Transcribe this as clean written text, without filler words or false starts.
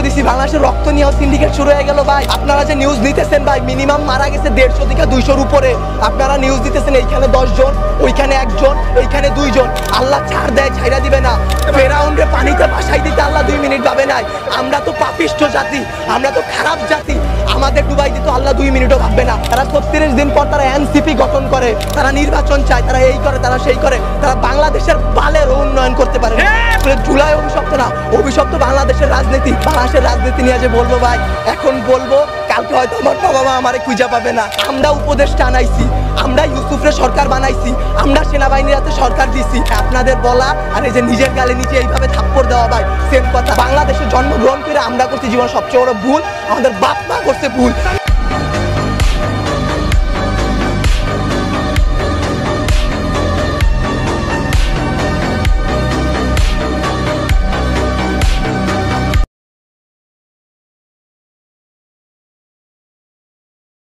দিছি, বাংলাদেশের রক্ত নিয়েও সিন্ডিকেট শুরু হয়ে গেল ভাই। আপনারা যে নিউজ নিতেছেন ভাই, মিনিমাম মারা গেছে 150 থেকে 200-র উপরে। আপনারা নিউজ দিতেছেন এইখানে 10 জন, ওইখানে 1 জন, এইখানে 2 জন। আল্লাহ ছাড় দেয়, ছাইরা দিবে না। ফেরাউনরে পানিতে ভাসাই দিতে আল্লাহ 2 মিনিট পাবে নাই। আমরা তো পাপিষ্ঠ জাতি, আমরা তো খারাপ জাতি, আমাদের ডুবাই দিতে আল্লাহ 2 মিনিটও ভাববে না। তারা 36 দিন পর তারা এনসিপি গঠন করে, তারা নির্বাচন চায়, তারা এই করে, তারা সেই করে, তারা বাংলাদেশের বালের উন্নয়ন করতে পারে না। জুলাই অভিশপ্ত না, অভিশপ্ত বাংলাদেশের রাজনীতি। বাংলাদেশের রাজনীতি নিয়ে যে বলবো ভাই, এখন বলবো, কালকে হয়তো আমার বাবা মা আমারে খুঁজে পাবে না। আমরা উপদেষ্টা আনাইছি, আমরা ইউসুফরে সরকার বানাইছি, আমরা সেনাবাহিনীর হাতে সরকার দিছি। আপনাদের বলা আর এই যে নিজের গালে নিচে এইভাবে থাপ্পড় দেওয়া ভাই সেম কথা। বাংলাদেশে জন্মগ্রহণ করে আমরা করছি জীবন সবচেয়ে বড় ভুল, আমাদের বাপ মা করছে ভুল।